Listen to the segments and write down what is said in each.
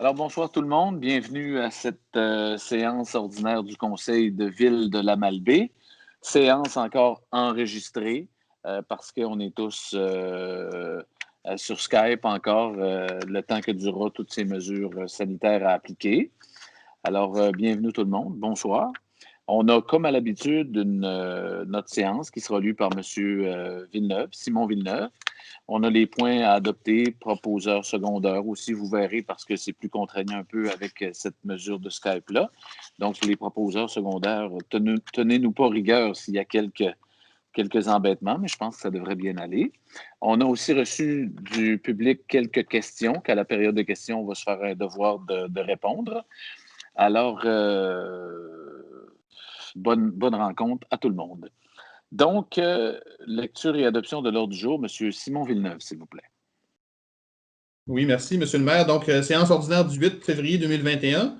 Alors, bonsoir tout le monde. Bienvenue à cette séance ordinaire du Conseil de ville de la Malbaie. Séance encore enregistrée parce qu'on est tous sur Skype encore le temps que durera toutes ces mesures sanitaires à appliquer. Alors, bienvenue tout le monde. Bonsoir. On a, comme à l'habitude, notre séance qui sera lue par M. Villeneuve, Simon Villeneuve. On a les points à adopter, proposeurs secondaires aussi, vous verrez, parce que c'est plus contraignant un peu avec cette mesure de Skype-là. Donc, pour les proposeurs secondaires, tenez-nous pas rigueur s'il y a quelques embêtements, mais je pense que ça devrait bien aller. On a aussi reçu du public quelques questions, qu'à la période de questions, on va se faire un devoir de répondre. Alors, bonne rencontre à tout le monde. Donc, lecture et adoption de l'ordre du jour. M. Simon Villeneuve, s'il vous plaît. Oui, merci, M. le maire. Donc, séance ordinaire du 8 février 2021.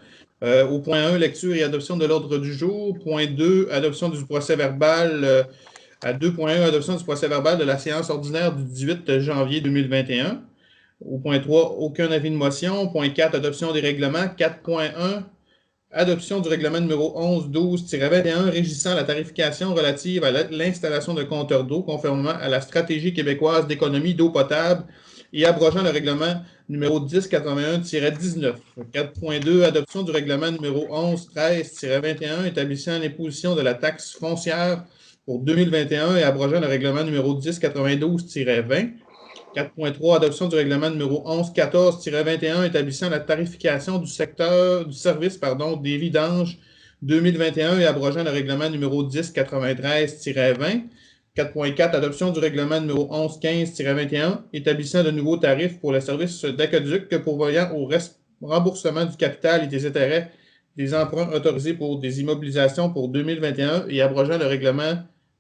Au point 1, lecture et adoption de l'ordre du jour. Point 2, adoption du procès-verbal. À 2.1, adoption du procès-verbal de la séance ordinaire du 18 janvier 2021. Au point 3, aucun avis de motion. Point 4, adoption des règlements. 4.1, adoption du règlement numéro 1112-21 régissant la tarification relative à l'installation de compteurs d'eau conformément à la stratégie québécoise d'économie d'eau potable et abrogeant le règlement numéro 1081-19. 4.2, adoption du règlement numéro 1113-21 établissant l'imposition de la taxe foncière pour 2021 et abrogeant le règlement numéro 1092-20. 4.3, adoption du règlement numéro 1114-21 établissant la tarification du service des vidanges 2021 et abrogeant le règlement numéro 1093-20. 4.4, adoption du règlement numéro 1115-21 établissant de nouveaux tarifs pour le service d'aqueduc pourvoyant au remboursement du capital et des intérêts des emprunts autorisés pour des immobilisations pour 2021 et abrogeant le règlement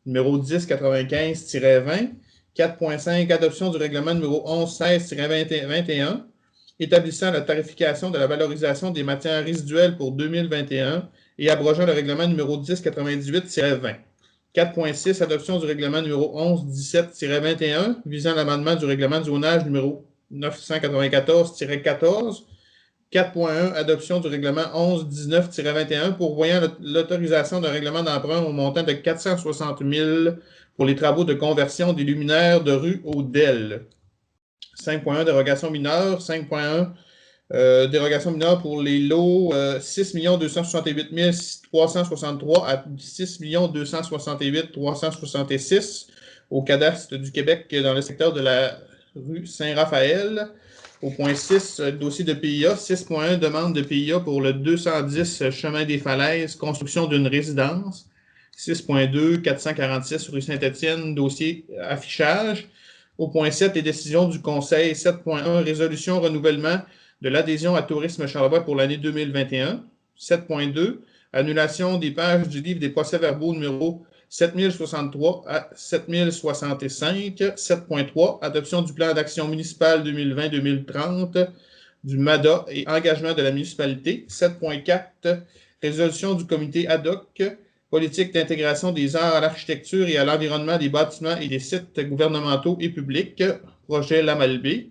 numéro 1095-20. 4.5, adoption du règlement numéro 1116-21, établissant la tarification de la valorisation des matières résiduelles pour 2021 et abrogeant le règlement numéro 1098-20. 4.6, adoption du règlement numéro 1117-21, visant l'amendement du règlement de zonage numéro 994-14. 4.1, adoption du règlement 1119-21, pourvoyant l'autorisation d'un règlement d'emprunt au montant de 460 000 pour les travaux de conversion des luminaires de rue au DEL. 5.1, dérogation mineure. 5.1, dérogation mineure pour les lots 6 268 363 à 6 268 366 au cadastre du Québec dans le secteur de la rue Saint-Raphaël. Au point 6, dossier de PIA. 6.1, demande de PIA pour le 210 chemin des Falaises, construction d'une résidence. 6.2, 446 rue Saint-Étienne, dossier affichage. Au point 7, les décisions du Conseil. 7.1, résolution renouvellement de l'adhésion à Tourisme Charlevoix pour l'année 2021. 7.2, annulation des pages du livre des procès-verbaux numéro 7063 à 7065. 7.3, adoption du plan d'action municipal 2020-2030 du MADA et engagement de la municipalité. 7.4, résolution du comité ad hoc, politique d'intégration des arts à l'architecture et à l'environnement des bâtiments et des sites gouvernementaux et publics, projet La Malbaie.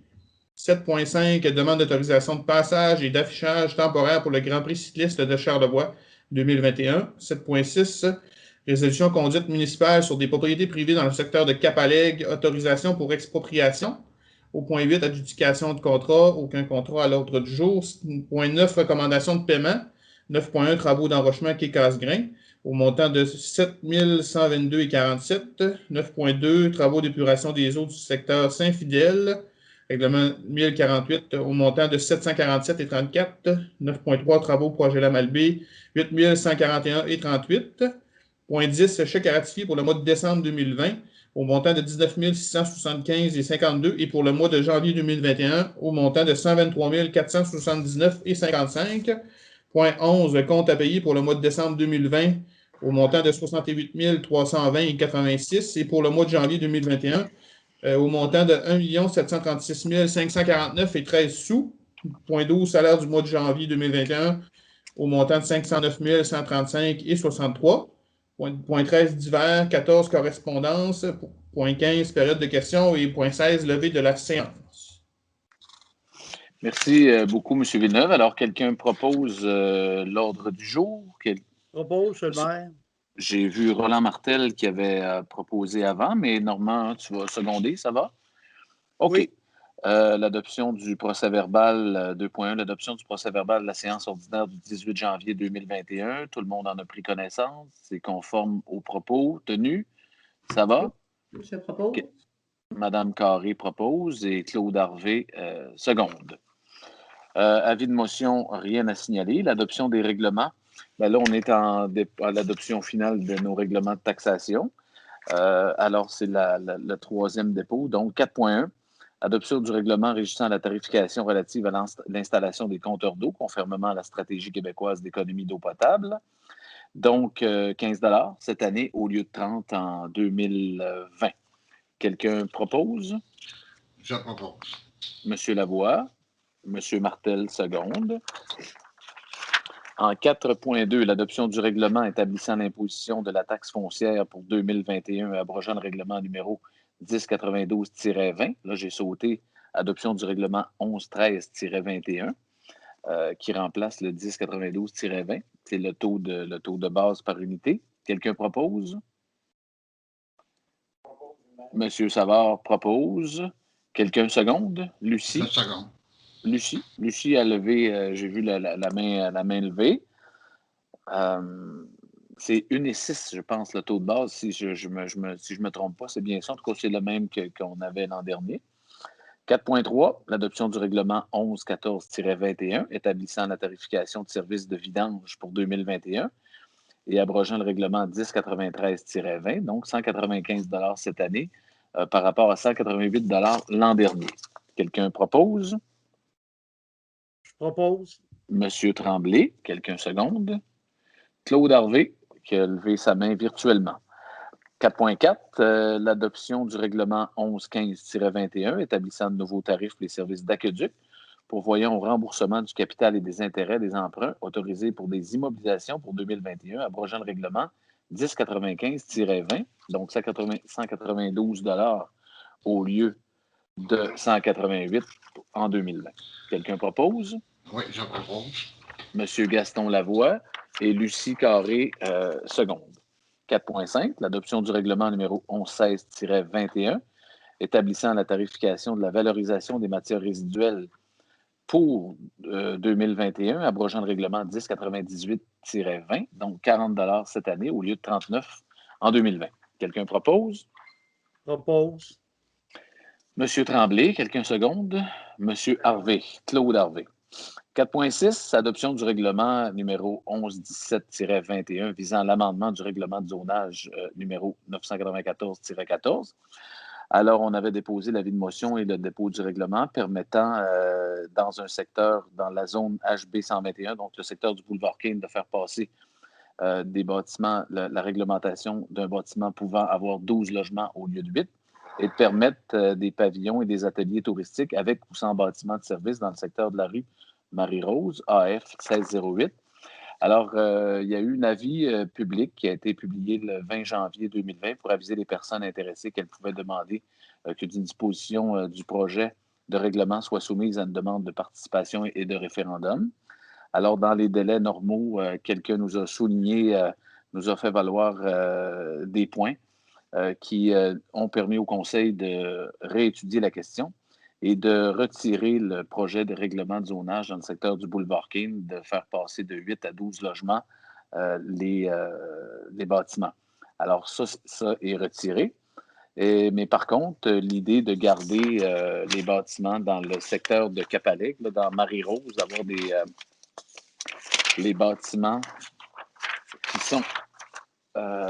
7.5, demande d'autorisation de passage et d'affichage temporaire pour le Grand Prix cycliste de Charlevoix 2021. 7.6, résolution conduite municipale sur des propriétés privées dans le secteur de Cap-à-Lègue, autorisation pour expropriation. Au point 8, adjudication de contrat, aucun contrat à l'ordre du jour. Point 9, recommandation de paiement. 9.1, travaux d'enrochement quai Casgrain, au montant de 7 122,47. 9.2, travaux d'épuration des eaux du secteur Saint-Fidèle, règlement 1048, au montant de 747,34. 9.3, travaux projet La Malbaie, 8 141,38. Point 10, chèque à ratifier pour le mois de décembre 2020 au montant de 19 675,52 et pour le mois de janvier 2021 au montant de 123 479,55. Point 11, compte à payer pour le mois de décembre 2020 au montant de 68 320,86 et pour le mois de janvier 2021 au montant de 1 736 549,13 sous. Point 12, salaire du mois de janvier 2021 au montant de 509 135,63. Point 13, divers. 14, correspondance. Point 15, période de questions. Et point 16, levée de la séance. Merci beaucoup, M. Villeneuve. Alors, quelqu'un propose l'ordre du jour? Propose, M. le maire. J'ai vu Roland Martel qui avait proposé avant, mais Normand, tu vas seconder, ça va? OK. Oui. L'adoption du procès-verbal 2.1, l'adoption du procès-verbal de la séance ordinaire du 18 janvier 2021. Tout le monde en a pris connaissance. C'est conforme aux propos tenus. Ça va? Je propose. Okay. Madame Carré propose et Claude Harvey seconde. Avis de motion, rien à signaler. L'adoption des règlements. Bien là, on est à l'adoption finale de nos règlements de taxation. Alors, c'est le troisième dépôt. Donc, 4.1. Adoption du règlement régissant la tarification relative à l'installation des compteurs d'eau, conformément à la stratégie québécoise d'économie d'eau potable. Donc, 15 $ cette année au lieu de 30 en 2020. Quelqu'un propose? Je propose. Monsieur Lavoie. Monsieur Martel, seconde. En 4.2, l'adoption du règlement établissant l'imposition de la taxe foncière pour 2021 et abrogeant le règlement numéro 1092-20. Là, j'ai sauté adoption du règlement 1113-21 qui remplace le 1092-20. C'est le taux de base par unité. Quelqu'un propose? Monsieur Savard propose. Quelqu'un seconde? Lucie? Je seconde. Lucie a levé, j'ai vu la main levée. C'est 1,6, je pense, le taux de base, si je me trompe pas, c'est bien ça. En tout cas, c'est le même qu'on avait l'an dernier. 4.3, l'adoption du règlement 1114-21 établissant la tarification de services de vidange pour 2021 et abrogeant le règlement 1093-20, donc 195 $ cette année par rapport à 188 $ l'an dernier. Quelqu'un propose? Je propose. Monsieur Tremblay, quelqu'un seconde. Claude Harvey, qui a levé sa main virtuellement. 4.4, l'adoption du règlement 1115-21 établissant de nouveaux tarifs pour les services d'aqueduc, pourvoyant au remboursement du capital et des intérêts des emprunts autorisés pour des immobilisations pour 2021, abrogeant le règlement 1095-20, donc 192 $ au lieu de 188 en 2020. Quelqu'un propose? Oui, je propose. Monsieur Gaston Lavoie et Lucie Carré, seconde. 4.5, l'adoption du règlement numéro 1116-21 établissant la tarification de la valorisation des matières résiduelles pour 2021, abrogeant le règlement 1098-20, donc 40 $ cette année au lieu de 39 en 2020. Quelqu'un propose? Propose. Monsieur Tremblay, quelqu'un seconde? Monsieur Harvey, Claude Harvey. 4.6, adoption du règlement numéro 1117-21 visant l'amendement du règlement de zonage numéro 994-14. Alors, on avait déposé l'avis de motion et le dépôt du règlement permettant, dans un secteur, dans la zone HB 121, donc le secteur du boulevard Kane, de faire passer des bâtiments, la réglementation d'un bâtiment pouvant avoir 12 logements au lieu de 8 et de permettre des pavillons et des ateliers touristiques avec ou sans bâtiment de service dans le secteur de la rue Marie-Rose, AF 1608. Alors, il y a eu un avis public qui a été publié le 20 janvier 2020 pour aviser les personnes intéressées qu'elles pouvaient demander que d'une disposition du projet de règlement soit soumise à une demande de participation et de référendum. Alors, dans les délais normaux, quelqu'un nous a souligné, nous a fait valoir des points qui ont permis au Conseil de réétudier la question et de retirer le projet de règlement de zonage dans le secteur du boulevard Kane, de faire passer de 8 à 12 logements les bâtiments. Alors, ça est retiré. Mais par contre, l'idée de garder les bâtiments dans le secteur de Capalec, dans Marie-Rose, d'avoir les bâtiments qui sont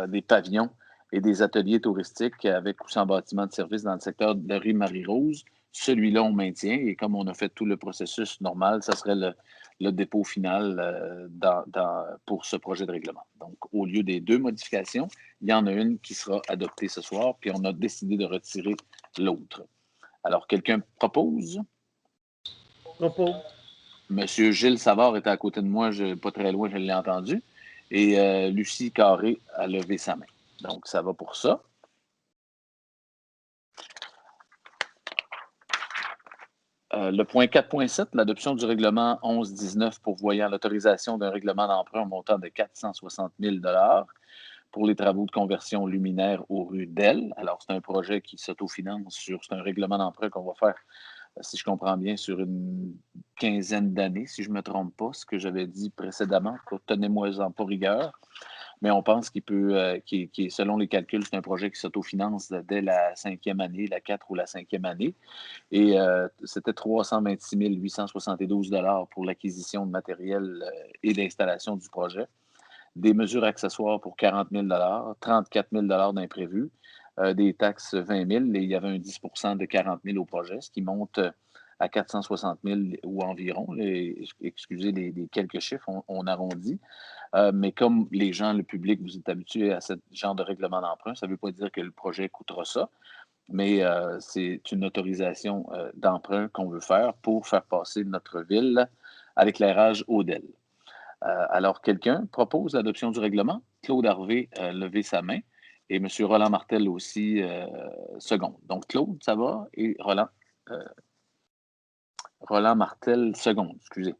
des pavillons et des ateliers touristiques avec ou sans bâtiment de service dans le secteur de la rue Marie-Rose. Celui-là, on maintient et comme on a fait tout le processus normal, ça serait le dépôt final pour ce projet de règlement. Donc, au lieu des 2 modifications, il y en a une qui sera adoptée ce soir, puis on a décidé de retirer l'autre. Alors, quelqu'un propose? Propose. Monsieur Gilles Savard était à côté de moi, pas très loin, je l'ai entendu. Et Lucie Carré a levé sa main. Donc, ça va pour ça. Le point 4.7, l'adoption du règlement 11-19 pourvoyant l'autorisation d'un règlement d'emprunt au montant de 460 000 pour les travaux de conversion luminaire aux rues d'Elle. Alors, c'est un projet qui s'autofinance c'est un règlement d'emprunt qu'on va faire, si je comprends bien, sur une quinzaine d'années, si je ne me trompe pas, ce que j'avais dit précédemment. Tenez-moi-en pas rigueur. Mais on pense qu'il peut, selon les calculs, c'est un projet qui s'autofinance dès la 5e année, la 4 ou la 5e année. Et c'était 326 872 pour l'acquisition de matériel et d'installation du projet. Des mesures accessoires pour 40 000 34 000 d'imprévus, des taxes 20 000 et il y avait un 10 de 40 000 au projet, ce qui monte à 460 000 ou environ. Excusez les quelques chiffres, on arrondit. Mais comme les gens, le public, vous êtes habitués à ce genre de règlement d'emprunt, ça ne veut pas dire que le projet coûtera ça, mais c'est une autorisation d'emprunt qu'on veut faire pour faire passer notre ville à l'éclairage ODEL. Alors, quelqu'un propose l'adoption du règlement. Claude Harvey a levé sa main et M. Roland Martel aussi seconde. Donc, Claude, ça va? Et Roland Martel seconde, excusez.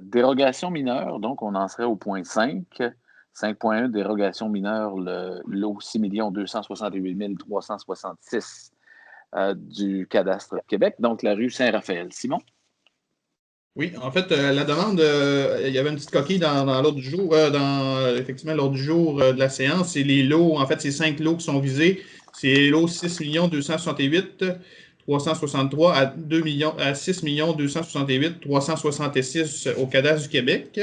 Dérogation mineure, donc on en serait au point 5. 5.1, dérogation mineure, le lot 6 268 366 du cadastre Québec, donc la rue Saint-Raphaël. Simon? Oui, en fait, la demande, il y avait une petite coquille dans l'ordre du jour, effectivement, l'ordre du jour de la séance. C'est les lots, en fait, c'est 5 lots qui sont visés. C'est les lots 6 268 363 à 6 268 366 au cadastre du Québec.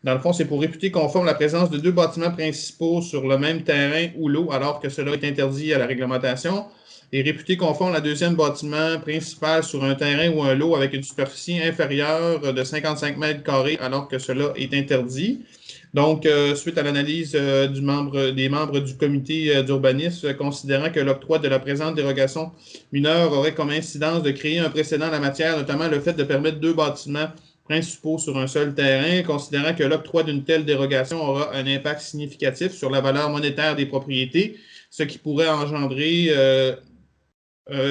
Dans le fond, c'est pour réputer conforme la présence de 2 bâtiments principaux sur le même terrain ou lot, alors que cela est interdit à la réglementation. Et réputé conforme la deuxième bâtiment principal sur un terrain ou un lot avec une superficie inférieure de 55 mètres carrés, alors que cela est interdit. Donc, suite à l'analyse des membres du comité d'urbanisme, considérant que l'octroi de la présente dérogation mineure aurait comme incidence de créer un précédent en la matière, notamment le fait de permettre 2 bâtiments principaux sur un seul terrain, considérant que l'octroi d'une telle dérogation aura un impact significatif sur la valeur monétaire des propriétés, ce qui pourrait engendrer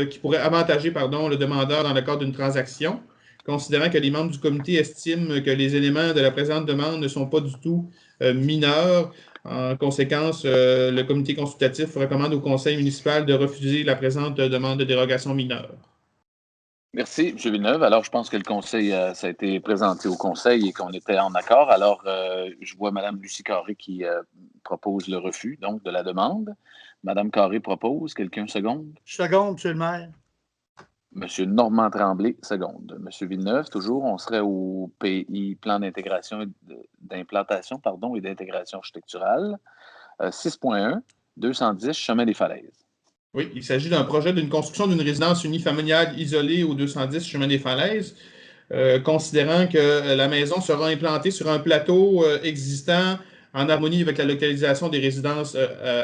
qui pourrait avantager le demandeur dans le cadre d'une transaction, considérant que les membres du comité estiment que les éléments de la présente demande ne sont pas du tout mineurs. En conséquence, le comité consultatif recommande au conseil municipal de refuser la présente demande de dérogation mineure. Merci, M. Villeneuve. Alors, je pense que le conseil, ça a été présenté au conseil et qu'on était en accord. Alors, je vois Mme Lucie Carré qui propose le refus, donc, de la demande. Mme Carré propose. Quelqu'un seconde? Seconde, M. le maire. M. Normand Tremblay, seconde. M. Villeneuve, toujours, on serait au PI, plan d'implantation et d'intégration architecturale. 6.1, 210, chemin des Falaises. Oui, il s'agit d'un projet d'une construction d'une résidence unifamiliale isolée au 210 chemin des Falaises, considérant que la maison sera implantée sur un plateau existant en harmonie avec la localisation des résidences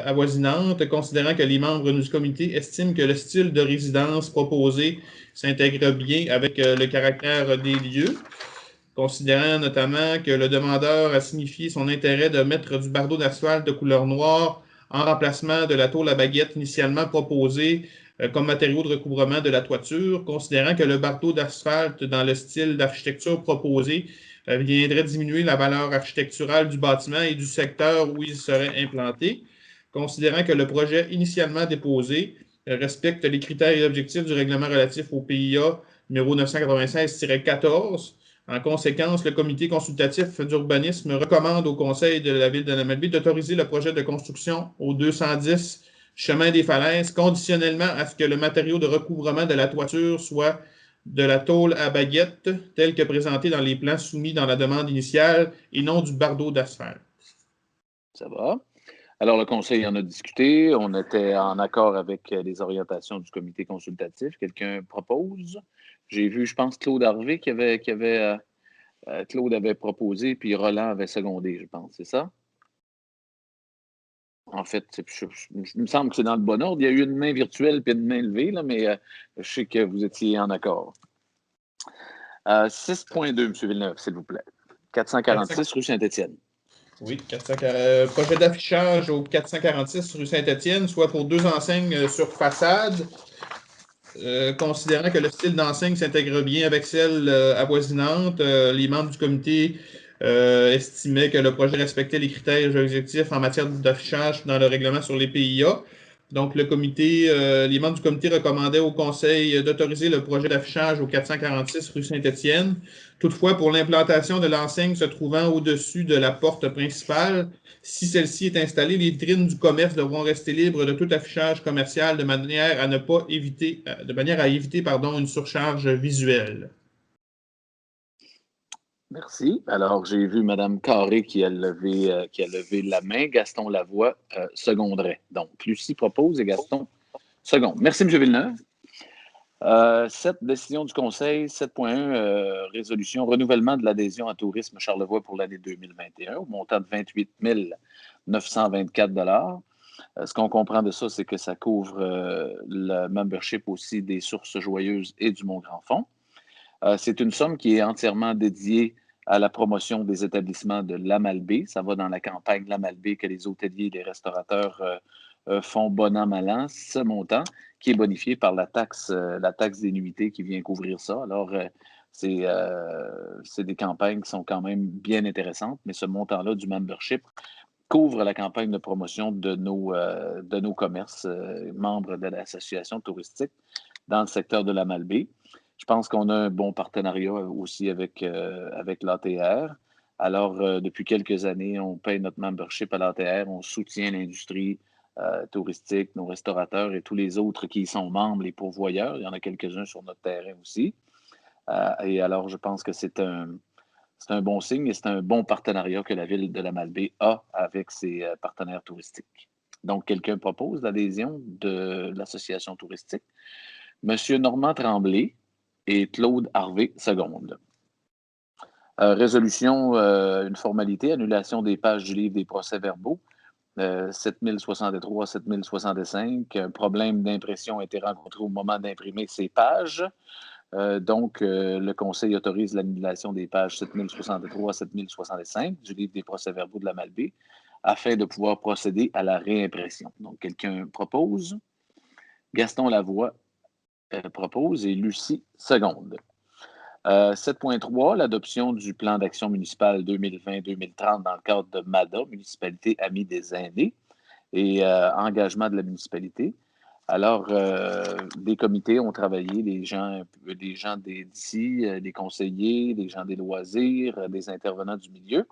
avoisinantes, considérant que les membres du comité estiment que le style de résidence proposé s'intègre bien avec le caractère des lieux, considérant notamment que le demandeur a signifié son intérêt de mettre du bardeau d'asphalte de couleur noire en remplacement de la tôle à baguette initialement proposée comme matériau de recouvrement de la toiture, considérant que le bardeau d'asphalte dans le style d'architecture proposé viendrait diminuer la valeur architecturale du bâtiment et du secteur où il serait implanté, considérant que le projet initialement déposé respecte les critères et objectifs du règlement relatif au PIA numéro 996-14. En conséquence, le comité consultatif d'urbanisme recommande au conseil de la ville de la Malbaie d'autoriser le projet de construction au 210 chemin des Falaises, conditionnellement à ce que le matériau de recouvrement de la toiture soit de la tôle à baguette, tel que présenté dans les plans soumis dans la demande initiale, et non du bardeau d'asphalte. Ça va. Alors, le conseil en a discuté. On était en accord avec les orientations du comité consultatif. Quelqu'un propose? J'ai vu, je pense, Claude Harvey Claude avait proposé, puis Roland avait secondé, je pense. C'est ça? En fait, il me semble que c'est dans le bon ordre. Il y a eu une main virtuelle puis une main levée, là, mais je sais que vous étiez en accord. 6.2, M. Villeneuve, s'il vous plaît. 446 rue Saint-Étienne. Oui, projet d'affichage au 446 rue Saint-Étienne, soit pour 2 enseignes sur façade. considérant que le style d'enseigne s'intègre bien avec celle avoisinante, les membres du comité estimaient que le projet respectait les critères et objectifs en matière d'affichage dans le règlement sur les PIA. Donc, les membres du comité recommandaient au conseil d'autoriser le projet d'affichage au 446 rue Saint-Étienne. Toutefois, pour l'implantation de l'enseigne se trouvant au-dessus de la porte principale, si celle-ci est installée, les vitrines du commerce devront rester libres de tout affichage commercial de manière à éviter une surcharge visuelle. Merci. Alors, j'ai vu Mme Carré qui a levé la main. Gaston Lavoie seconderait. Donc, Lucie propose et Gaston seconde. Merci, M. Villeneuve. 7, décision du Conseil. 7.1, résolution, renouvellement de l'adhésion à Tourisme Charlevoix pour l'année 2021 au montant de 28 924 $. Ce qu'on comprend de ça, c'est que ça couvre le membership aussi des Sources Joyeuses et du Mont-Grand-Fond. C'est une somme qui est entièrement dédiée à la promotion des établissements de l'Amalbaie. Ça va dans la campagne l'Amalbaie que les hôteliers et les restaurateurs font bon an, mal an, ce montant qui est bonifié par la taxe des nuitées qui vient couvrir ça. Alors, c'est des campagnes qui sont quand même bien intéressantes, mais ce montant-là du membership couvre la campagne de promotion de nos commerces membres de l'association touristique dans le secteur de l'Amalbaie. Je pense qu'on a un bon partenariat aussi avec l'ATR. Alors, depuis quelques années, on paye notre membership à l'ATR, on soutient l'industrie touristique, nos restaurateurs et tous les autres qui y sont membres, les pourvoyeurs. Il y en a quelques-uns sur notre terrain aussi. Et alors, je pense que c'est un bon signe et c'est un bon partenariat que la ville de l'Amalbaie a avec ses partenaires touristiques. Donc, quelqu'un propose l'adhésion de l'association touristique. Monsieur Normand Tremblay et Claude Harvey, seconde. Résolution, une formalité, annulation des pages du livre des procès-verbaux. 7063, 7065. Un problème d'impression a été rencontré au moment d'imprimer ces pages. Donc, le Conseil autorise l'annulation des pages 7063, 7065 du livre des procès-verbaux de l'Amalbaie afin de pouvoir procéder à la réimpression. Donc, quelqu'un propose. Gaston Lavoie propose et Lucie seconde. 7.3, l'adoption du plan d'action municipal 2020-2030 dans le cadre de MADA, Municipalité Amie des Aînés, et engagement de la municipalité. Alors, des comités ont travaillé, des gens d'ici, des conseillers, des gens des loisirs, des intervenants du milieu,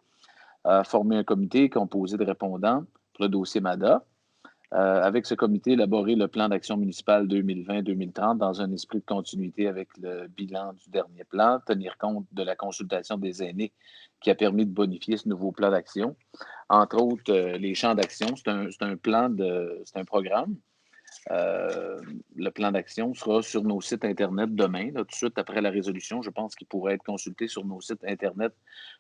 formé un comité composé de répondants pour le dossier MADA. Avec ce comité, élaborer le plan d'action municipal 2020-2030 dans un esprit de continuité avec le bilan du dernier plan, tenir compte de la consultation des aînés qui a permis de bonifier ce nouveau plan d'action. Entre autres, les champs d'action, c'est un programme. Le plan d'action sera sur nos sites Internet demain, là, tout de suite après la résolution. Je pense qu'il pourrait être consulté sur nos sites Internet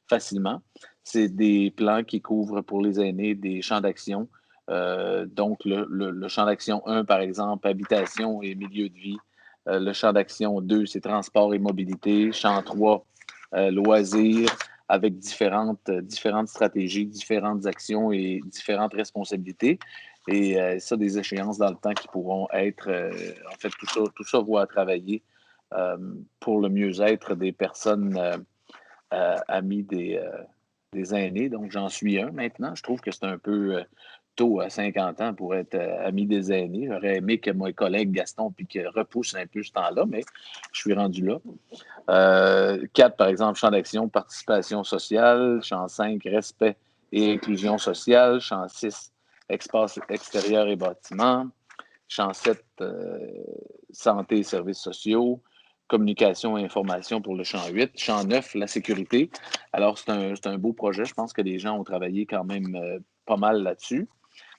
facilement. C'est des plans qui couvrent pour les aînés des champs d'action. Donc, le champ d'action 1, par exemple, habitation et milieu de vie. Le champ d'action 2, c'est transport et mobilité. Champ 3, loisirs, avec différentes stratégies, différentes actions et différentes responsabilités. Et ça, des échéances dans le temps qui pourront être... en fait, tout ça va travailler pour le mieux-être des personnes amies des aînés. Donc, j'en suis un maintenant. Je trouve que c'est un peu tôt à 50 ans pour être ami des aînés. J'aurais aimé que mon collègue Gaston puis qu'il repousse un peu ce temps-là, mais je suis rendu là. 4, par exemple, champ d'action, participation sociale. Champ 5, respect et inclusion sociale. Champ 6, espace extérieur et bâtiment. Champ 7, santé et services sociaux. Communication et information pour le champ 8. Champ 9, la sécurité. Alors, c'est un beau projet. Je pense que les gens ont travaillé quand même pas mal là-dessus.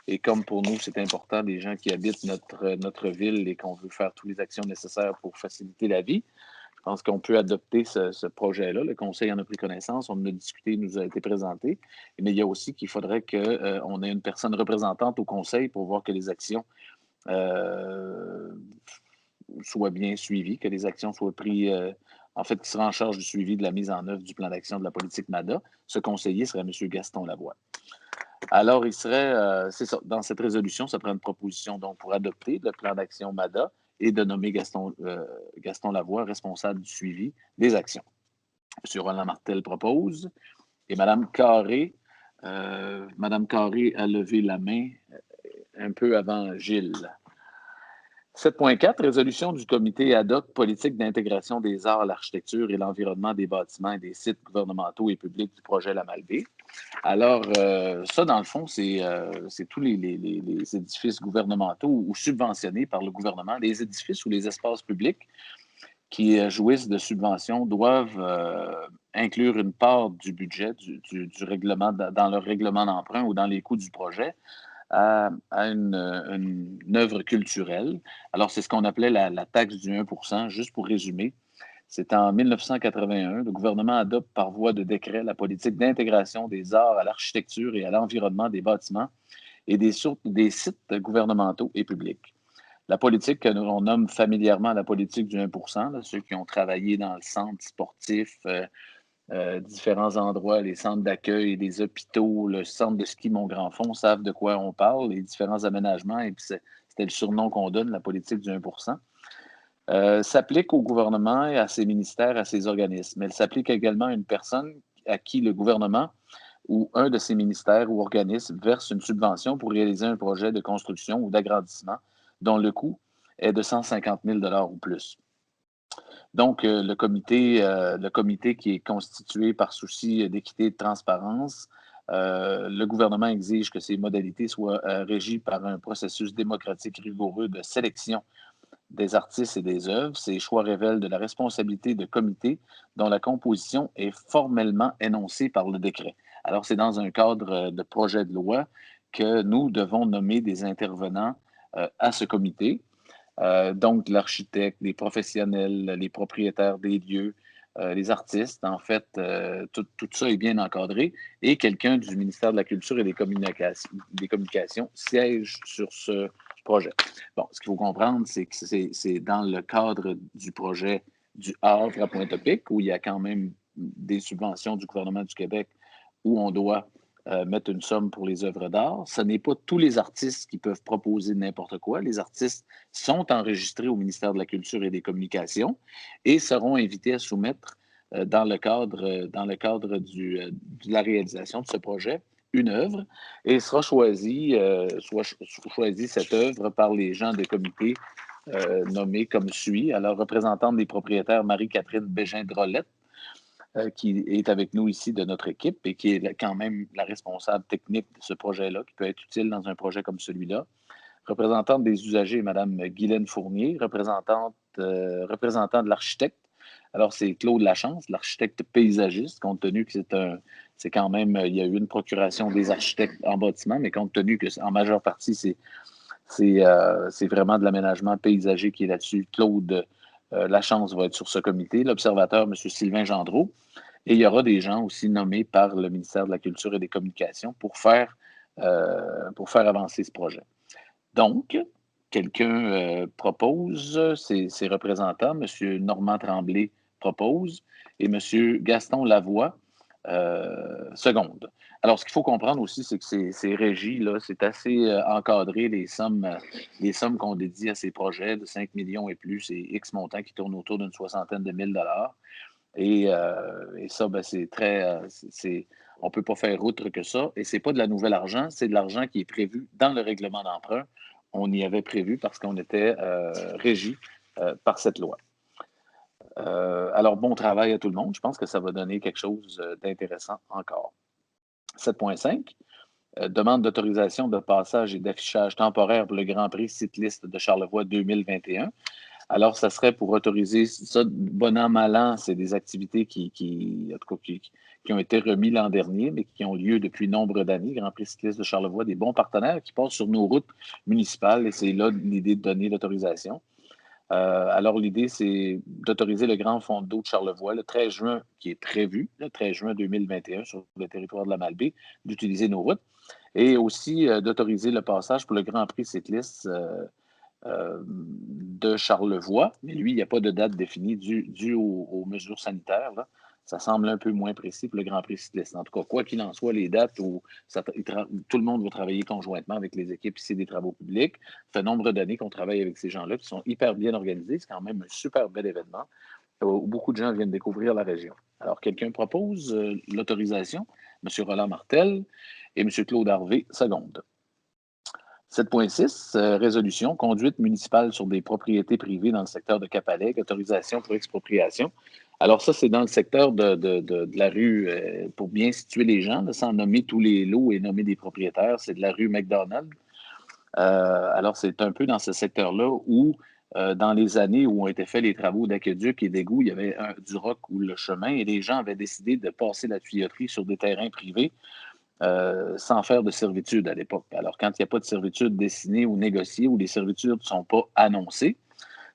Et comme pour nous, c'est important, les gens qui habitent notre ville et qu'on veut faire toutes les actions nécessaires pour faciliter la vie, je pense qu'on peut adopter ce projet-là. Le Conseil en a pris connaissance, on en a discuté, il nous a été présenté. Mais il y a aussi qu'il faudrait qu'on ait une personne représentante au Conseil pour voir que les actions soient bien suivies, que les actions soient prises, en fait, qui sera en charge du suivi de la mise en œuvre du plan d'action de la politique MADA. Ce conseiller serait M. Gaston Lavoie. Alors, il serait, c'est ça, dans cette résolution, ça prend une proposition donc pour adopter le plan d'action MADA et de nommer Gaston Lavoie responsable du suivi des actions. M. Roland Martel propose et Mme Carré a levé la main un peu avant Gilles. 7.4, résolution du comité ad hoc politique d'intégration des arts, l'architecture et l'environnement des bâtiments et des sites gouvernementaux et publics du projet La Malbaie. Alors, ça, dans le fond, c'est tous les édifices gouvernementaux ou subventionnés par le gouvernement. Les édifices ou les espaces publics qui jouissent de subventions doivent inclure une part du budget, du règlement, dans leur règlement d'emprunt ou dans les coûts du projet, à une œuvre culturelle. Alors, c'est ce qu'on appelait la taxe du 1 %, juste pour résumer. C'est en 1981, le gouvernement adopte par voie de décret la politique d'intégration des arts à l'architecture et à l'environnement des bâtiments et des sites gouvernementaux et publics. La politique que l'on nomme familièrement la politique du 1 %, là, ceux qui ont travaillé dans le centre sportif, différents endroits, les centres d'accueil, les hôpitaux, le centre de ski Mont-Grand-Fond savent de quoi on parle, les différents aménagements, et puis c'était le surnom qu'on donne, la politique du 1 %. S'applique au gouvernement et à ses ministères, à ses organismes. Elle s'applique également à une personne à qui le gouvernement ou un de ses ministères ou organismes verse une subvention pour réaliser un projet de construction ou d'agrandissement dont le coût est de 150 000 $ ou plus. Donc, le comité qui est constitué par souci d'équité et de transparence, le gouvernement exige que ces modalités soient régies par un processus démocratique rigoureux de sélection des artistes et des œuvres. Ces choix révèlent de la responsabilité de comité dont la composition est formellement énoncée par le décret. Alors, c'est dans un cadre de projet de loi que nous devons nommer des intervenants à ce comité. Donc, l'architecte, les professionnels, les propriétaires des lieux, les artistes, en fait, tout ça est bien encadré et quelqu'un du ministère de la Culture et des Communications siège sur ce projet. Bon, ce qu'il faut comprendre, c'est que c'est dans le cadre du projet du Havre à Pointe-à-Pic, où il y a quand même des subventions du gouvernement du Québec, où on doit mettre une somme pour les œuvres d'art. Ce n'est pas tous les artistes qui peuvent proposer n'importe quoi. Les artistes sont enregistrés au ministère de la Culture et des Communications et seront invités à soumettre dans le cadre de la réalisation de ce projet une œuvre et sera choisie cette œuvre par les gens des comités nommés comme suit. Alors, représentante des propriétaires Marie-Catherine Bégin-Drolette, qui est avec nous ici de notre équipe et qui est quand même la responsable technique de ce projet-là, qui peut être utile dans un projet comme celui-là. Représentante des usagers, Mme Guylaine Fournier, représentant de l'architecte. Alors, c'est Claude Lachance, l'architecte paysagiste, compte tenu que c'est quand même, il y a eu une procuration des architectes en bâtiment, mais compte tenu qu'en majeure partie, c'est vraiment de l'aménagement paysager qui est là-dessus. Claude Lachance va être sur ce comité. L'observateur, M. Sylvain Gendreau. Et il y aura des gens aussi nommés par le ministère de la Culture et des Communications pour faire avancer ce projet. Donc, quelqu'un propose, ses représentants, M. Normand Tremblay propose et M. Gaston Lavoie seconde. Alors, ce qu'il faut comprendre aussi, c'est que ces régies, là, c'est assez encadré, les sommes qu'on dédie à ces projets de 5 millions et plus et X montants qui tournent autour d'une soixantaine de mille dollars. Et ça, ben, c'est très... on ne peut pas faire autre que ça. Et ce n'est pas de la nouvelle argent, c'est de l'argent qui est prévu dans le règlement d'emprunt. On y avait prévu parce qu'on était régi par cette loi. Alors, bon travail à tout le monde. Je pense que ça va donner quelque chose d'intéressant encore. 7.5, demande d'autorisation de passage et d'affichage temporaire pour le Grand Prix cycliste de Charlevoix 2021. Alors, ça serait pour autoriser ça, bon an, mal an, c'est des activités qui ont été remises l'an dernier, mais qui ont lieu depuis nombre d'années. Grand Prix cycliste de Charlevoix, des bons partenaires qui passent sur nos routes municipales, et c'est là l'idée de donner l'autorisation. Alors, l'idée, c'est d'autoriser le Grand Fond d'eau de Charlevoix, le 13 juin, qui est prévu, le 13 juin 2021, sur le territoire de la Malbaie, d'utiliser nos routes, et aussi d'autoriser le passage pour le Grand Prix cycliste de Charlevoix. Mais lui, il n'y a pas de date définie due aux mesures sanitaires. Là. Ça semble un peu moins précis pour le Grand Prix cycliste. En tout cas, quoi qu'il en soit, les dates où tout le monde va travailler conjointement avec les équipes ici des travaux publics. Ça fait nombre d'années qu'on travaille avec ces gens-là qui sont hyper bien organisés. C'est quand même un super bel événement où beaucoup de gens viennent découvrir la région. Alors, quelqu'un propose l'autorisation? M. Roland Martel et M. Claude Harvey, seconde. 7.6, résolution, conduite municipale sur des propriétés privées dans le secteur de Cap-Alec, autorisation pour expropriation. Alors ça, c'est dans le secteur de la rue, pour bien situer les gens, là, sans nommer tous les lots et nommer des propriétaires, c'est de la rue McDonald. Alors, c'est un peu dans ce secteur-là où, dans les années où ont été faits les travaux d'aqueduc et d'égout, il y avait du roc ou le chemin et les gens avaient décidé de passer la tuyauterie sur des terrains privés sans faire de servitude à l'époque. Alors, quand il n'y a pas de servitude dessinée ou négociée, ou les servitudes ne sont pas annoncées,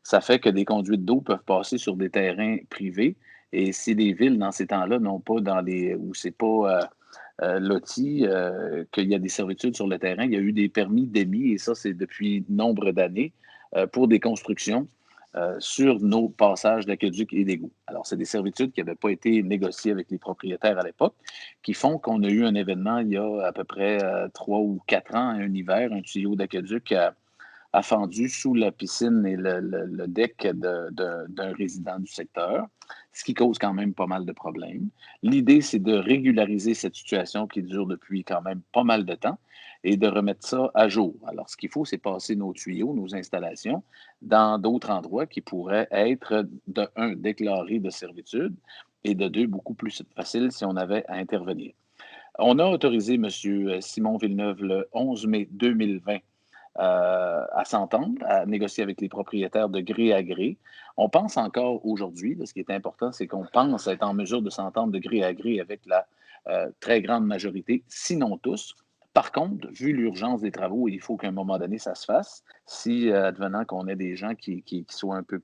ça fait que des conduites d'eau peuvent passer sur des terrains privés. Et si les villes, dans ces temps-là, n'ont pas où c'est pas loti, qu'il y a des servitudes sur le terrain, il y a eu des permis d'émis, et ça, c'est depuis nombre d'années, pour des constructions sur nos passages d'aqueduc et d'égouts. Alors, c'est des servitudes qui n'avaient pas été négociées avec les propriétaires à l'époque, qui font qu'on a eu un événement il y a à peu près 3 ou 4 ans, un hiver, un tuyau d'aqueduc a fendu sous la piscine et le deck d'un résident du secteur, ce qui cause quand même pas mal de problèmes. L'idée, c'est de régulariser cette situation qui dure depuis quand même pas mal de temps et de remettre ça à jour. Alors, ce qu'il faut, c'est passer nos tuyaux, nos installations, dans d'autres endroits qui pourraient être, de un, déclarés de servitude et de deux, beaucoup plus facile si on avait à intervenir. On a autorisé M. Simon Villeneuve le 11 mai 2020 à s'entendre, à négocier avec les propriétaires de gré à gré. On pense encore aujourd'hui, ce qui est important, c'est qu'on pense être en mesure de s'entendre de gré à gré avec la très grande majorité, sinon tous. Par contre, vu l'urgence des travaux, il faut qu'à un moment donné, ça se fasse, si advenant qu'on ait des gens qui soient un peu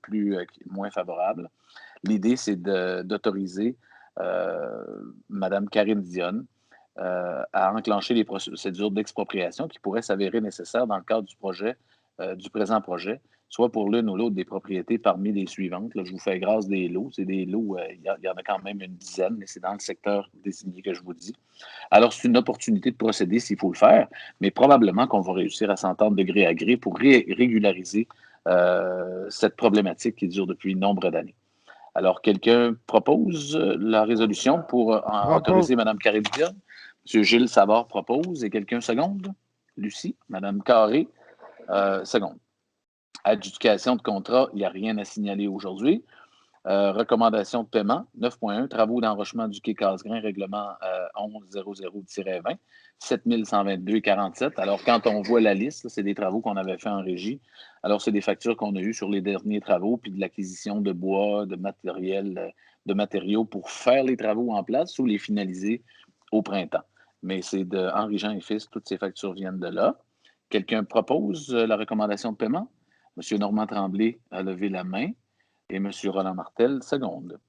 moins favorables. L'idée, c'est d'autoriser Mme Karine Dionne à enclencher les procédures d'expropriation qui pourraient s'avérer nécessaires dans le cadre du présent projet, soit pour l'une ou l'autre des propriétés parmi les suivantes. Là, je vous fais grâce des lots. C'est des lots, il y en a quand même une dizaine, mais c'est dans le secteur désigné que je vous dis. Alors, c'est une opportunité de procéder s'il faut le faire, mais probablement qu'on va réussir à s'entendre de gré à gré pour régulariser cette problématique qui dure depuis nombre d'années. Alors, quelqu'un propose la résolution pour autoriser Mme Karine Dionne? M. Gilles Savard propose. Et quelqu'un seconde? Lucie? Mme Carré? Seconde. Adjudication de contrat, il n'y a rien à signaler aujourd'hui. Recommandation de paiement, 9.1, travaux d'enrochement du quai Casgrain, règlement 1100-20, 7122,47. Alors, quand on voit la liste, c'est des travaux qu'on avait fait en régie. Alors, c'est des factures qu'on a eues sur les derniers travaux, puis de l'acquisition de bois, de matériel, de matériaux pour faire les travaux en place ou les finaliser au printemps. Mais c'est de Henri-Jean et Fils, toutes ces factures viennent de là. Quelqu'un propose la recommandation de paiement? M. Normand Tremblay a levé la main. Et M. Roland Martel, seconde.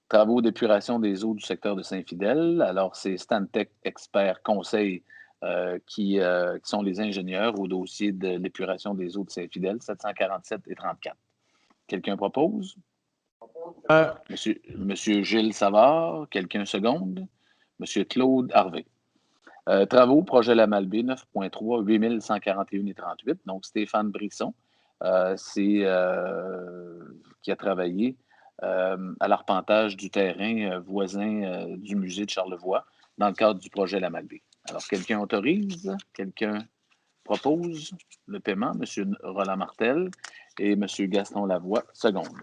Travaux d'épuration des eaux du secteur de Saint-Fidèle. Alors, c'est Stantec Expert Conseil qui sont les ingénieurs au dossier de l'épuration des eaux de Saint-Fidèle, 747 et 34. Quelqu'un propose? Monsieur Gilles Savard, quelqu'un seconde? Monsieur Claude Harvey. Travaux, projet La Malbaie, 9.3, 8141 et 38. Donc, Stéphane Brisson. Qui a travaillé à l'arpentage du terrain voisin du musée de Charlevoix dans le cadre du projet La Malbaie. Alors, quelqu'un autorise, quelqu'un propose le paiement, M. Roland Martel et M. Gaston Lavoie, seconde.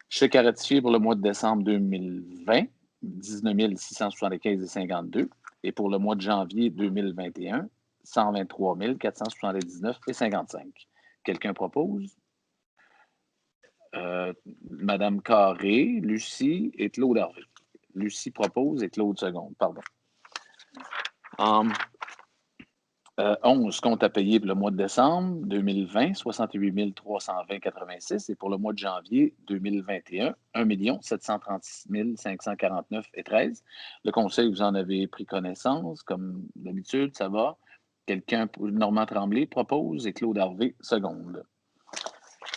Chèque à ratifier pour le mois de décembre 2020, 19 675,52. Et pour le mois de janvier 2021, 123 479,55. Quelqu'un propose? Madame Carré, Lucie et Claude Harvey. Lucie propose et Claude seconde, pardon. 11 comptes à payer pour le mois de décembre 2020, 68 320,86. Et pour le mois de janvier 2021, 1 736 549,13. Le conseil, vous en avez pris connaissance, comme d'habitude, ça va. Quelqu'un, Normand Tremblay, propose et Claude Harvey, seconde.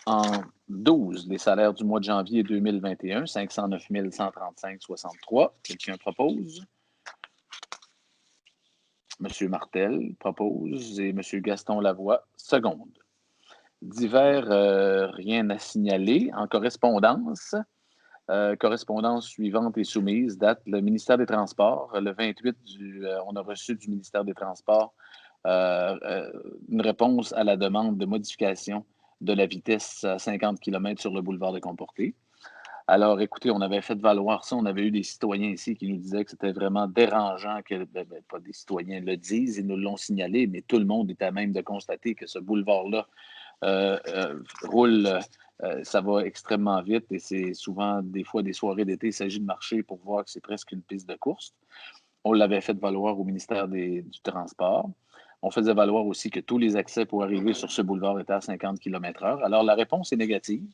En 12, les salaires du mois de janvier 2021, 509 135,63. Quelqu'un propose? M. Martel propose et M. Gaston Lavoie seconde. Divers, rien à signaler. En correspondance, correspondance suivante et soumise, date le ministère des Transports. Le 28, on a reçu du ministère des Transports une réponse à la demande de modification de la vitesse à 50 km sur le boulevard de Comporté. Alors, écoutez, on avait fait valoir ça. On avait eu des citoyens ici qui nous disaient que c'était vraiment dérangeant que, pas des citoyens le disent, ils nous l'ont signalé, mais tout le monde est à même de constater que ce boulevard-là roule, ça va extrêmement vite et c'est souvent, des fois, des soirées d'été, il s'agit de marcher pour voir que c'est presque une piste de course. On l'avait fait valoir au ministère du Transport. On faisait valoir aussi que tous les accès pour arriver sur ce boulevard étaient à 50 km/h. Alors, la réponse est négative.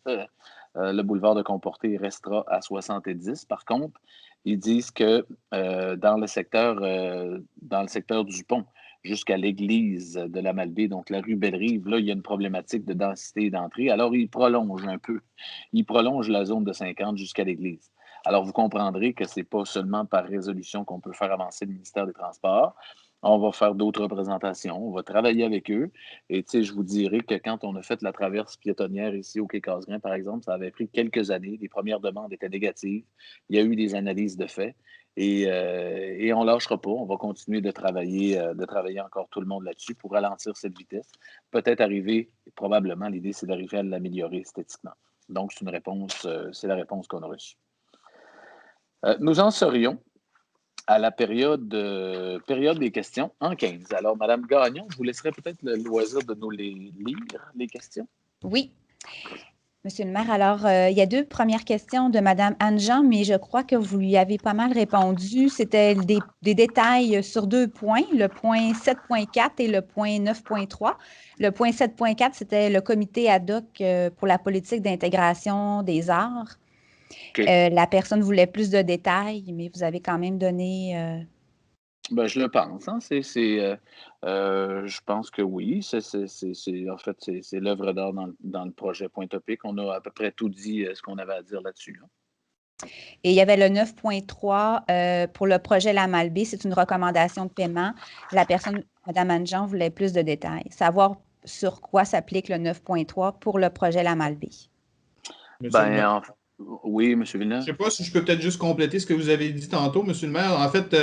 Le boulevard de Comporté restera à 70. Par contre, ils disent que dans le secteur du pont, jusqu'à l'église de la Malbaie, donc la rue Belle-Rive, là, il y a une problématique de densité d'entrée. Alors, ils prolongent un peu. Ils prolongent la zone de 50 jusqu'à l'église. Alors, vous comprendrez que ce n'est pas seulement par résolution qu'on peut faire avancer le ministère des Transports. On va faire d'autres représentations, on va travailler avec eux. Et tu sais, je vous dirais que quand on a fait la traverse piétonnière ici au Quai-Casgrain, par exemple, ça avait pris quelques années. Les premières demandes étaient négatives. Il y a eu des analyses de fait. Et on ne lâchera pas. On va continuer de travailler encore tout le monde là-dessus pour ralentir cette vitesse. Peut-être arriver, probablement, l'idée, c'est d'arriver à l'améliorer esthétiquement. Donc, c'est la réponse qu'on a reçue. Nous en serions à la période des questions en 15. Alors, Mme Gagnon, je vous laisserai peut-être le loisir de nous lire, les questions. Oui. Monsieur le maire, alors, il y a deux premières questions de Mme Anne-Jean, mais je crois que vous lui avez pas mal répondu. C'était des détails sur 2 points, le point 7.4 et le point 9.3. Le point 7.4, c'était le comité ad hoc pour la politique d'intégration des arts. Okay. La personne voulait plus de détails, mais vous avez quand même donné... Ben, je le pense. Hein? Je pense que oui. En fait, c'est l'œuvre d'art dans le projet Point Topic. On a à peu près tout dit ce qu'on avait à dire là-dessus. Là. Et il y avait le 9.3 pour le projet La Malbaie. C'est une recommandation de paiement. La personne, Mme Anne-Jean, voulait plus de détails. Savoir sur quoi s'applique le 9.3 pour le projet La Malbaie. Oui, M. Villeneuve. Je ne sais pas si je peux peut-être juste compléter ce que vous avez dit tantôt, M. le maire. En fait,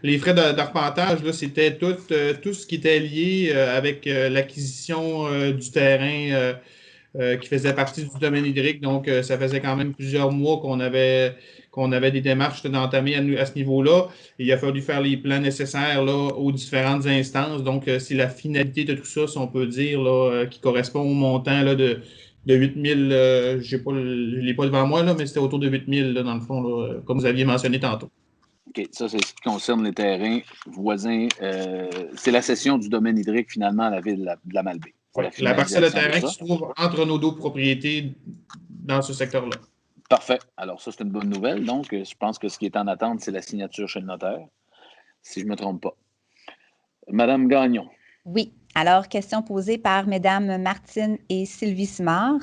les frais d'arpentage, c'était tout ce qui était lié avec l'acquisition du terrain qui faisait partie du domaine hydrique. Donc, ça faisait quand même plusieurs mois qu'on avait des démarches d'entamer à ce niveau-là. Il a fallu faire les plans nécessaires là, aux différentes instances. Donc, c'est la finalité de tout ça, si on peut dire, là, qui correspond au montant là, de 8 000, je ne l'ai pas devant moi, là, mais c'était autour de 8 000 là, dans le fond, là, comme vous aviez mentionné tantôt. OK, ça, c'est ce qui concerne les terrains voisins. C'est la cession du domaine hydrique, finalement, à la ville de la Malbaie. Oui, la parcelle de terrain qui se trouve entre nos deux propriétés dans ce secteur-là. Parfait. Alors, ça, c'est une bonne nouvelle. Donc, je pense que ce qui est en attente, c'est la signature chez le notaire, si je ne me trompe pas. Madame Gagnon. Oui. Alors, question posée par Mesdames Martine et Sylvie Simard.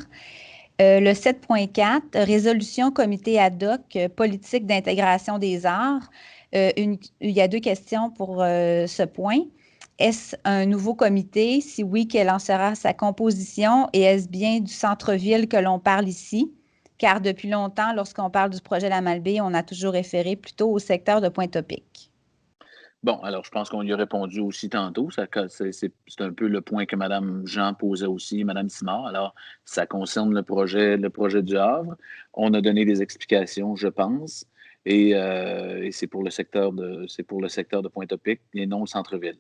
Le 7.4, résolution comité ad hoc, politique d'intégration des arts. Il y a deux questions pour ce point. Est-ce un nouveau comité? Si oui, quelle en sera sa composition? Et est-ce bien du centre-ville que l'on parle ici? Car depuis longtemps, lorsqu'on parle du projet La Malbaie, on a toujours référé plutôt au secteur de Pointe-Topic. Bon, alors je pense qu'on y a répondu aussi tantôt. C'est un peu le point que Mme Jean posait aussi, Mme Simard. Alors, ça concerne le projet du Havre. On a donné des explications, je pense, et c'est pour le secteur de Pointe-Topic et non le centre-ville.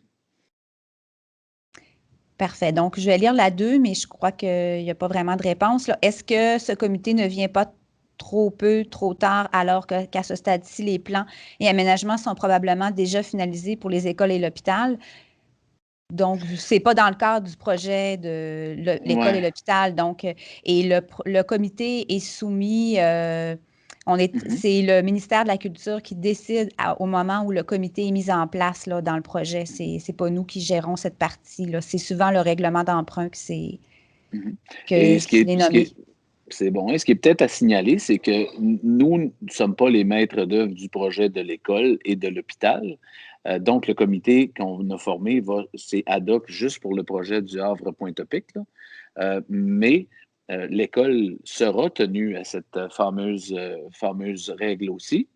Parfait. Donc, je vais lire la 2, mais je crois qu'il n'y a pas vraiment de réponse. Est-ce que ce comité ne vient pas trop tard, alors qu'à ce stade-ci, les plans et aménagements sont probablement déjà finalisés pour les écoles et l'hôpital? Donc, ce n'est pas dans le cadre du projet de l'école et l'hôpital. Donc, et le comité est soumis, c'est le ministère de la Culture qui décide au moment où le comité est mis en place là, dans le projet. Ce n'est pas nous qui gérons cette partie-là. C'est souvent le règlement d'emprunt Mhm. que Et qu'il est nommé. c'est bon. Et ce qui est peut-être à signaler, c'est que nous ne sommes pas les maîtres d'œuvre du projet de l'école et de l'hôpital. Donc, le comité qu'on a formé, c'est ad hoc juste pour le projet du Havre-Pointe-Pic. Mais l'école sera tenue à cette fameuse règle aussi.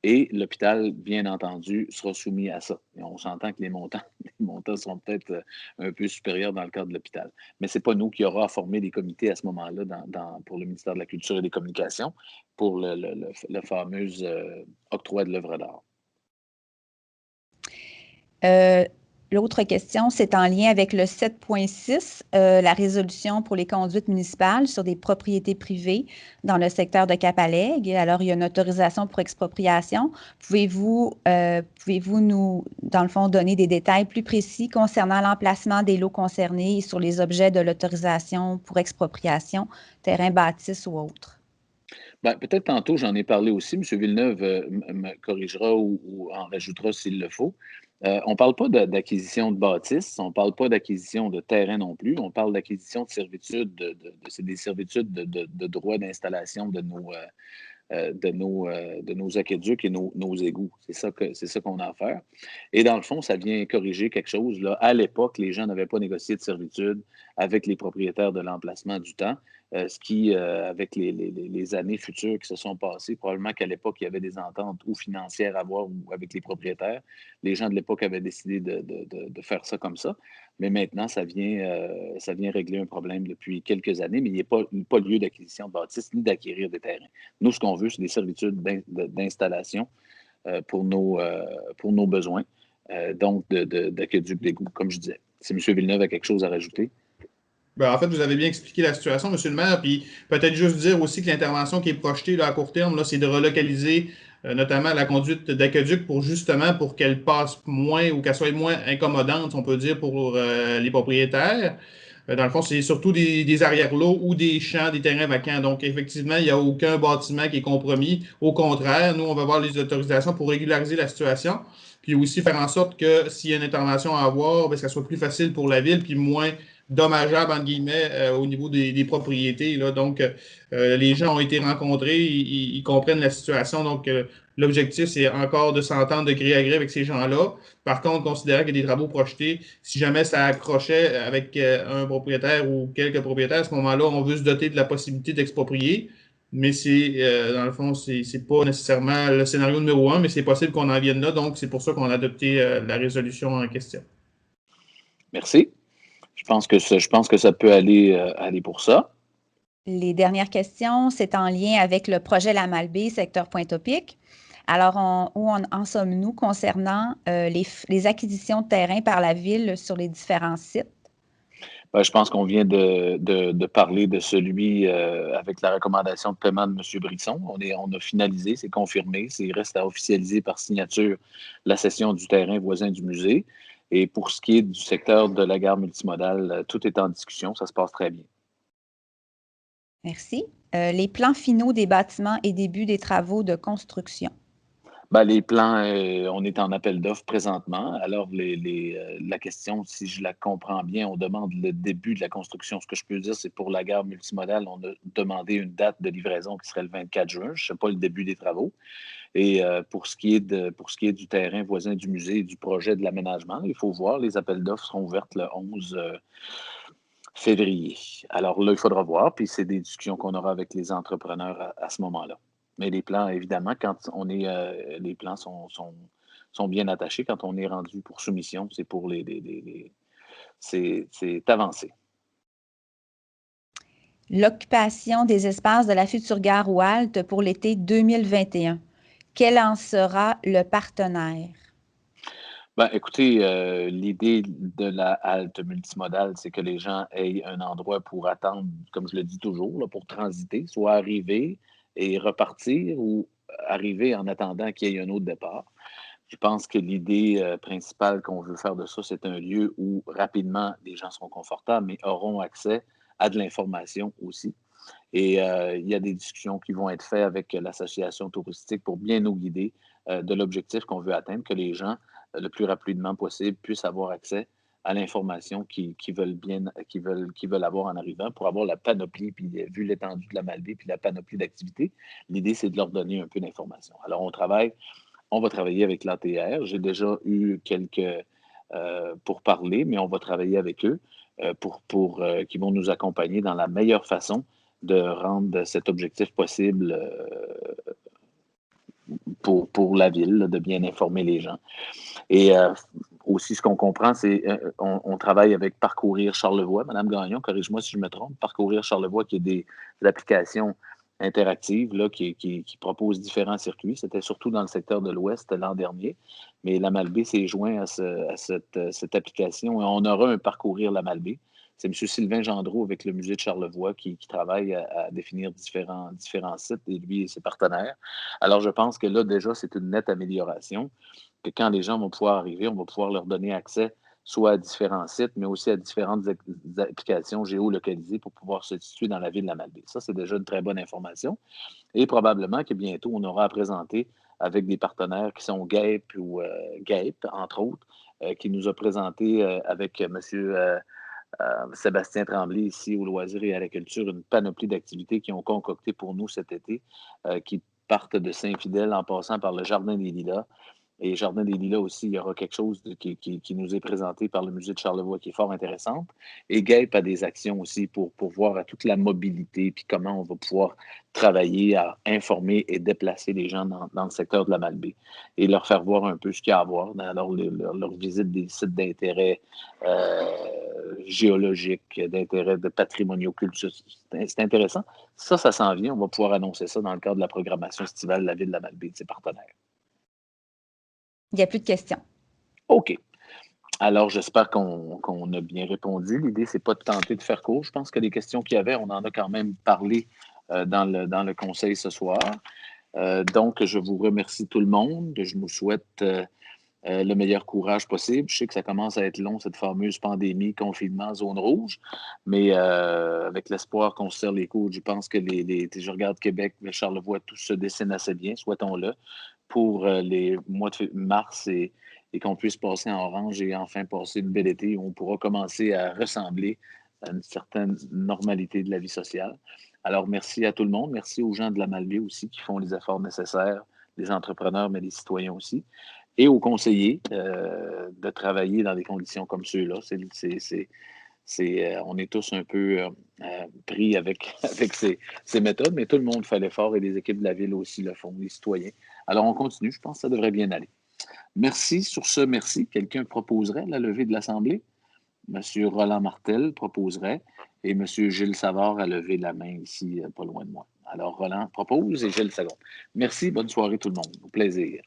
Et l'hôpital, bien entendu, sera soumis à ça. Et on s'entend que les montants seront peut-être un peu supérieurs dans le cadre de l'hôpital. Mais ce n'est pas nous qui aurons à former des comités à ce moment-là pour le ministère de la Culture et des Communications pour le fameux octroi de l'œuvre d'art. L'autre question, c'est en lien avec le 7.6, la résolution pour les conduites municipales sur des propriétés privées dans le secteur de Cap-Alègue. Alors, il y a une autorisation pour expropriation. Pouvez-vous nous, dans le fond, donner des détails plus précis concernant l'emplacement des lots concernés et sur les objets de l'autorisation pour expropriation, terrain bâtisse ou autre? Ben, peut-être tantôt, j'en ai parlé aussi. M. Villeneuve me corrigera ou en rajoutera s'il le faut. On ne parle pas d'acquisition de bâtisses, on ne parle pas d'acquisition de terrain non plus, on parle d'acquisition de servitudes, c'est des servitudes de droit d'installation de nos aqueducs et nos égouts. C'est ça qu'on a à faire. Et dans le fond, ça vient corriger quelque chose. Là. À l'époque, les gens n'avaient pas négocié de servitude avec les propriétaires de l'emplacement du temps, ce qui, avec les années futures qui se sont passées, probablement qu'à l'époque, il y avait des ententes ou financières à voir ou avec les propriétaires. Les gens de l'époque avaient décidé de faire ça comme ça. Mais maintenant, ça vient régler un problème depuis quelques années, mais il n'y a pas lieu d'acquisition de bâtisses ni d'acquérir des terrains. Nous, ce qu'on veut, c'est des servitudes d'installation pour nos besoins, donc d'aqueduc d'égout, comme je disais. Si M. Villeneuve a quelque chose à rajouter. Ben, en fait, vous avez bien expliqué la situation, M. le maire, puis peut-être juste dire aussi que l'intervention qui est projetée là, à court terme, là, c'est de relocaliser notamment la conduite d'aqueduc pour qu'elle passe moins ou qu'elle soit moins incommodante, on peut dire, pour les propriétaires. Dans le fond, c'est surtout des arrière-lots ou des champs, des terrains vacants. Donc, effectivement, il n'y a aucun bâtiment qui est compromis. Au contraire, nous, on va voir les autorisations pour régulariser la situation, puis aussi faire en sorte que s'il y a une intervention à avoir, bien, ça soit plus facile pour la ville, puis moins dommageable, entre guillemets, au niveau des propriétés. Là. Donc, les gens ont été rencontrés, ils comprennent la situation. Donc, l'objectif, c'est encore de s'entendre de gré à gré avec ces gens-là. Par contre, considérant qu'il y a des travaux projetés, si jamais ça accrochait avec un propriétaire ou quelques propriétaires, à ce moment-là, on veut se doter de la possibilité d'exproprier. Mais dans le fond, c'est pas nécessairement le scénario numéro 1, mais c'est possible qu'on en vienne là. Donc, c'est pour ça qu'on a adopté la résolution en question. Merci. Je pense que ça peut aller pour ça. Les dernières questions, c'est en lien avec le projet La Malbaie, secteur Pointe-au-Pic. Alors, où en sommes-nous concernant les acquisitions de terrain par la ville sur les différents sites? Ben, je pense qu'on vient de parler de celui avec la recommandation de paiement de M. Brisson. On a finalisé, c'est confirmé. Il reste à officialiser par signature la cession du terrain voisin du musée. Et pour ce qui est du secteur de la gare multimodale, tout est en discussion. Ça se passe très bien. Merci. Les plans finaux des bâtiments et début des travaux de construction. Ben, les plans, on est en appel d'offres présentement. Alors, la question, si je la comprends bien, on demande le début de la construction. Ce que je peux dire, c'est pour la gare multimodale, on a demandé une date de livraison qui serait le 24 juin. Je ne sais pas le début des travaux. Et pour ce qui est du terrain voisin du musée et du projet de l'aménagement, il faut voir, les appels d'offres seront ouvertes le 11 février. Alors là, il faudra voir, puis c'est des discussions qu'on aura avec les entrepreneurs à ce moment-là. Mais les plans, évidemment, les plans sont bien attachés. Quand on est rendu pour soumission, c'est pour c'est avancé. L'occupation des espaces de la future gare Oualte pour l'été 2021. Quel en sera le partenaire? Ben, écoutez, l'idée de la halte multimodale, c'est que les gens aient un endroit pour attendre, comme je le dis toujours, là, pour transiter, soit arriver et repartir ou arriver en attendant qu'il y ait un autre départ. Je pense que l'idée principale qu'on veut faire de ça, c'est un lieu où rapidement les gens seront confortables, mais auront accès à de l'information aussi. Et il y a des discussions qui vont être faites avec l'association touristique pour bien nous guider de l'objectif qu'on veut atteindre, que les gens, le plus rapidement possible, puissent avoir accès à l'information qu'ils veulent avoir en arrivant pour avoir la panoplie, puis vu l'étendue de la Malbaie, puis la panoplie d'activités, l'idée, c'est de leur donner un peu d'informations. Alors, on va travailler avec l'ATR. J'ai déjà eu quelques pour parler, mais on va travailler avec eux qui vont nous accompagner dans la meilleure façon de rendre cet objectif possible pour la ville, là, de bien informer les gens. Et aussi, ce qu'on comprend, c'est on travaille avec Parcourir Charlevoix. Madame Gagnon, corrige-moi si je me trompe. Parcourir Charlevoix, qui est des applications interactives là, qui proposent différents circuits. C'était surtout dans le secteur de l'Ouest l'an dernier. Mais la Malbaie s'est joint à cette application et on aura un Parcourir la Malbaie. C'est M. Sylvain Gendreau avec le Musée de Charlevoix qui travaille à définir différents sites, et lui et ses partenaires. Alors, je pense que là, déjà, c'est une nette amélioration. Que quand les gens vont pouvoir arriver, on va pouvoir leur donner accès soit à différents sites, mais aussi à différentes applications géolocalisées pour pouvoir se situer dans la ville de la Malbaie. Ça, c'est déjà une très bonne information. Et probablement que bientôt, on aura à présenter avec des partenaires qui sont GAEP ou GAEP, entre autres, qui nous a présenté avec M. Sébastien Tremblay ici au Loisirs et à la Culture une panoplie d'activités qui ont concocté pour nous cet été, qui partent de Saint-Fidèle en passant par le Jardin des Lilas. Et Jardin des Lilas aussi, il y aura quelque chose qui nous est présenté par le Musée de Charlevoix qui est fort intéressante. Et GAEP a des actions aussi pour voir à toute la mobilité puis comment on va pouvoir travailler à informer et déplacer les gens dans le secteur de la Malbaie et leur faire voir un peu ce qu'il y a à voir dans leur visite des sites d'intérêt géologique, d'intérêt de patrimoniaux culturels. C'est intéressant. Ça s'en vient. On va pouvoir annoncer ça dans le cadre de la programmation estivale de la ville de la Malbaie et de ses partenaires. Il n'y a plus de questions. OK. Alors, j'espère qu'on a bien répondu. L'idée, c'est pas de tenter de faire court. Je pense que les questions qu'il y avait, on en a quand même parlé dans le conseil ce soir. Donc, je vous remercie tout le monde. Je nous souhaite le meilleur courage possible. Je sais que ça commence à être long, cette fameuse pandémie, confinement, zone rouge, mais avec l'espoir qu'on se serre les coudes, je pense que je regarde Québec, Charlevoix, tout se dessine assez bien, souhaitons-le, pour les mois de mars et qu'on puisse passer en orange et enfin passer une belle été où on pourra commencer à ressembler à une certaine normalité de la vie sociale. Alors, merci à tout le monde. Merci aux gens de la Malbaie aussi qui font les efforts nécessaires, les entrepreneurs, mais les citoyens aussi. Et aux conseillers de travailler dans des conditions comme ceux-là. On est tous un peu pris avec ces méthodes, mais tout le monde fait l'effort et les équipes de la ville aussi le font, les citoyens. Alors, on continue. Je pense que ça devrait bien aller. Merci. Sur ce, merci. Quelqu'un proposerait la levée de l'Assemblée? M. Roland Martel proposerait et M. Gilles Savard a levé la main ici, pas loin de moi. Alors, Roland propose et Gilles seconde. Merci. Bonne soirée tout le monde. Au plaisir.